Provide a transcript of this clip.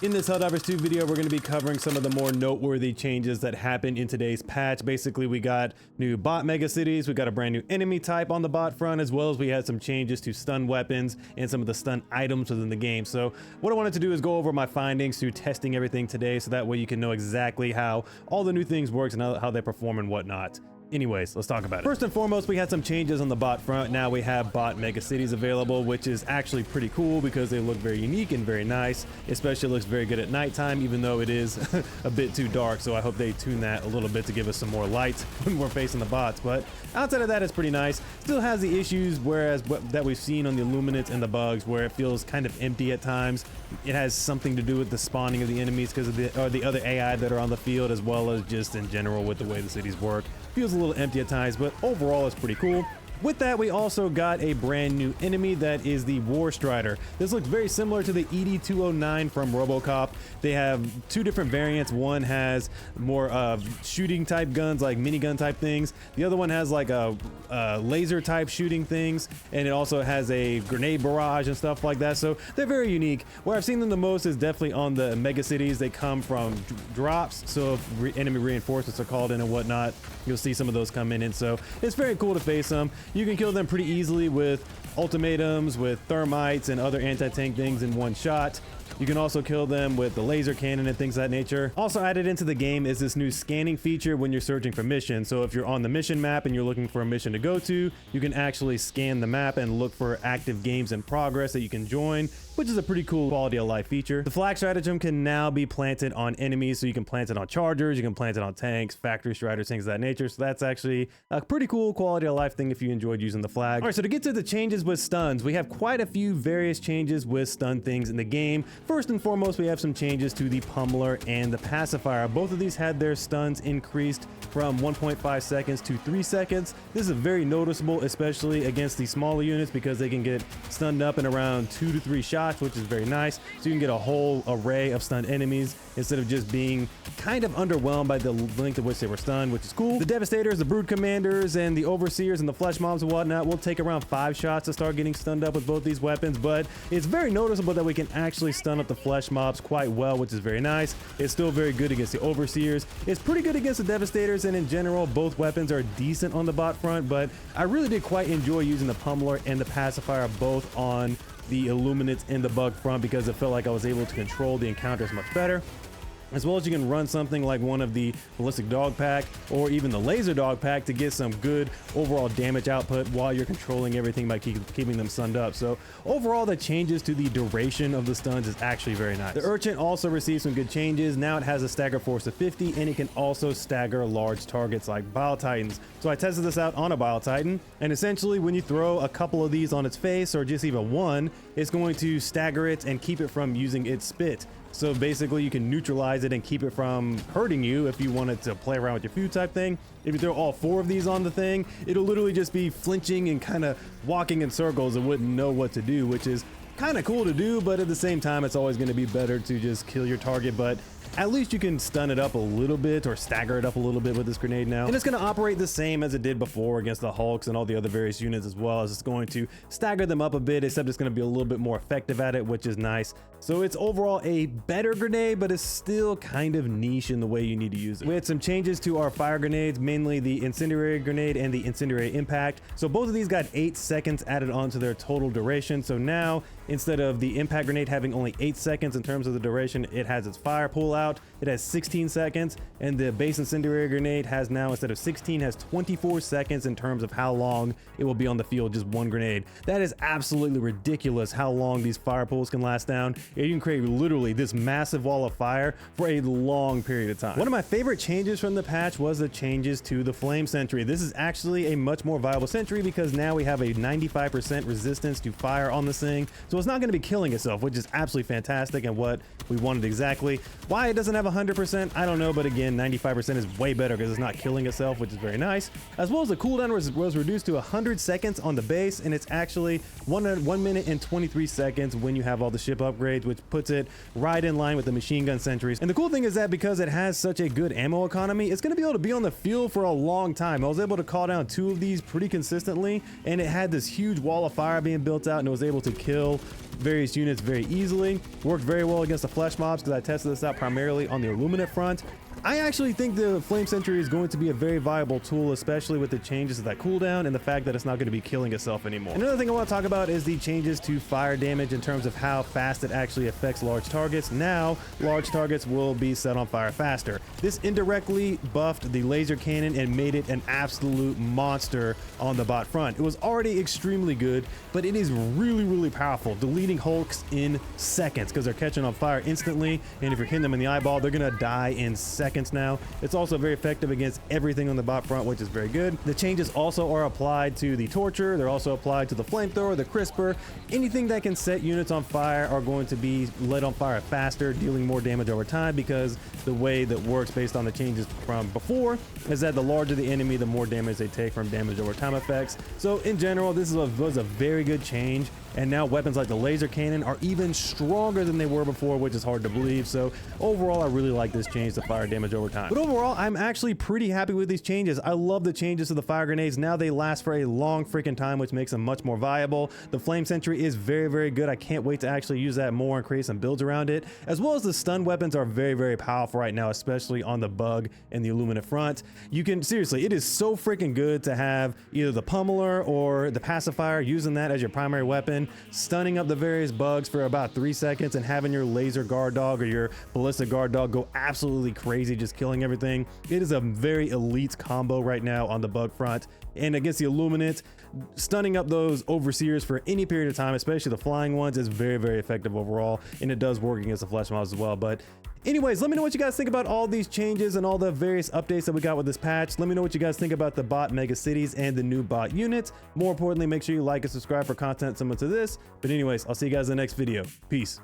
In this Helldivers 2 video, we're going to be covering some of the more noteworthy changes that happened in today's patch. Basically, we got new bot mega cities, we got a brand new enemy type on the bot front, as well as we had some changes to stun weapons and some of the stun items within the game. So what I wanted to do is go over my findings through testing everything today, so that way you can know exactly how all the new things work and how they perform and whatnot. Anyways, let's talk about it. First and foremost, we had some changes on the bot front. Now we have bot mega cities available, which is actually pretty cool because they look very unique and very nice. Especially looks very good at nighttime, even though it is a bit too dark. So I hope they tune that a little bit to give us some more light when we're facing the bots. But outside of that, it's pretty nice. Still has the issues that we've seen on the Illuminates and the bugs, where it feels kind of empty at times. It has something to do with the spawning of the enemies because of the other AI that are on the field, as well as just in general with the way the cities work. Feels a little empty at times, but overall it's pretty cool. With that, we also got a brand new enemy that is the War Strider. This looks very similar to the ED-209 from RoboCop. They have two different variants. One has more shooting type guns, like minigun type things. The other one has like a laser type shooting things, and it also has a grenade barrage and stuff like that. So they're very unique. Where I've seen them the most is definitely on the mega cities. They come from drops, so if enemy reinforcements are called in and whatnot, you'll see some of those come in, and so it's very cool to face them. You can kill them pretty easily with ultimatums, with thermites, and other anti-tank things in one shot. You can also kill them with the laser cannon and things of that nature. Also added into the game is this new scanning feature when you're searching for missions. So if you're on the mission map and you're looking for a mission to go to, you can actually scan the map and look for active games in progress that you can join, which is a pretty cool quality of life feature. The flag stratagem can now be planted on enemies, so you can plant it on chargers, you can plant it on tanks, factory striders, things of that nature. So that's actually a pretty cool quality of life thing if you enjoyed using the flag. All right, so to get to the changes with stuns, we have quite a few various changes with stun things in the game. First and foremost, we have some changes to the pummeler and the pacifier. Both of these had their stuns increased from 1.5 seconds to 3 seconds. This is very noticeable, especially against the smaller units, because they can get stunned up in around 2 to 3 shots, which is very nice. So you can get a whole array of stunned enemies instead of just being kind of underwhelmed by the length at which they were stunned, which is cool. The Devastators, the Brood Commanders, and the Overseers and the Flesh Mobs and whatnot will take around 5 shots to start getting stunned up with both these weapons, but it's very noticeable that we can actually stun up the Flesh Mobs quite well, which is very nice. It's still very good against the Overseers. It's pretty good against the Devastators, and in general, both weapons are decent on the bot front, but I really did quite enjoy using the pummeler and the pacifier both on the Illuminates and the bug front, because it felt like I was able to control the encounters much better. As well as you can run something like one of the ballistic dog pack or even the laser dog pack to get some good overall damage output while you're controlling everything by keeping them stunned up. So overall, the changes to the duration of the stuns is actually very nice. The Urchin also received some good changes. Now it has a stagger force of 50, and it can also stagger large targets like Bile Titans. So I tested this out on a Bile Titan, and essentially when you throw a couple of these on its face, or just even one, it's going to stagger it and keep it from using its spit. So basically you can neutralize it and keep it from hurting you if you wanted to play around with your food type thing. If you throw all 4 of these on the thing, it'll literally just be flinching and kind of walking in circles and wouldn't know what to do, which is kind of cool to do, but at the same time, it's always going to be better to just kill your target. But at least you can stun it up a little bit or stagger it up a little bit with this grenade now. And it's going to operate the same as it did before against the Hulks and all the other various units, as well as it's going to stagger them up a bit, except it's going to be a little bit more effective at it, which is nice. So it's overall a better grenade, but it's still kind of niche in the way you need to use it. We had some changes to our fire grenades, mainly the Incendiary grenade and the Incendiary impact. So both of these got 8 seconds added onto their total duration. So now, instead of the impact grenade having only 8 seconds in terms of the duration, it has its fire pull out. It has 16 seconds, and the base Incendiary grenade has now, instead of 16, has 24 seconds in terms of how long it will be on the field, just one grenade. That is absolutely ridiculous how long these fire pulls can last down. You can create literally this massive wall of fire for a long period of time. One of my favorite changes from the patch was the changes to the Flame Sentry. This is actually a much more viable sentry because now we have a 95% resistance to fire on this thing, so it's not going to be killing itself, which is absolutely fantastic and what we wanted exactly. Why it doesn't have 100%, I don't know, but again, 95% is way better because it's not killing itself, which is very nice. As well as the cooldown was reduced to 100 seconds on the base, and it's actually 1 minute and 23 seconds when you have all the ship upgrades. upgrades, which puts it right in line with the machine gun sentries. And the cool thing is that because it has such a good ammo economy, it's going to be able to be on the field for a long time. I was able to call down 2 of these pretty consistently, and it had this huge wall of fire being built out, and it was able to kill various units very easily. Worked very well against the flesh mobs because I tested this out primarily on the illuminate front. I actually think the Flame Sentry is going to be a very viable tool, especially with the changes to that cooldown and the fact that it's not going to be killing itself anymore. Another thing I want to talk about is the changes to fire damage in terms of how fast it actually affects large targets. Now, large targets will be set on fire faster. This indirectly buffed the laser cannon and made it an absolute monster on the bot front. It was already extremely good, but it is really, really powerful, deleting hulks in seconds because they're catching on fire instantly, and if you're hitting them in the eyeball, they're going to die in seconds now. It's also very effective against everything on the bot front, which is very good. The changes also are applied to the Torture. They're also applied to the Flamethrower, the Crisper. Anything that can set units on fire are going to be lit on fire faster, dealing more damage over time, because the way that works based on the changes from before is that the larger the enemy, the more damage they take from damage over time effects. So in general, this was a very good change. And now weapons like the laser cannon are even stronger than they were before, which is hard to believe. So overall, I really like this change to fire damage over time. But overall, I'm actually pretty happy with these changes. I love the changes to the fire grenades. Now they last for a long freaking time, which makes them much more viable. The Flame Sentry is very, very good. I can't wait to actually use that more and create some builds around it. As well as the stun weapons are very, very powerful right now, especially on the bug and the illuminate front. You can, seriously, it is so freaking good to have either the pummeler or the pacifier, using that as your primary weapon, stunning up the various bugs for about 3 seconds, and having your laser guard dog or your ballistic guard dog go absolutely crazy, just killing everything. It is a very elite combo right now on the bug front. And against the illuminate, stunning up those overseers for any period of time, especially the flying ones, is very, very effective overall, and it does work against the flesh mobs as well. But anyways, let me know what you guys think about all these changes and all the various updates that we got with this patch. Let me know what you guys think about the bot mega cities and the new bot units. More importantly, make sure you like and subscribe for content similar to this. But anyways, I'll see you guys in the next video. Peace.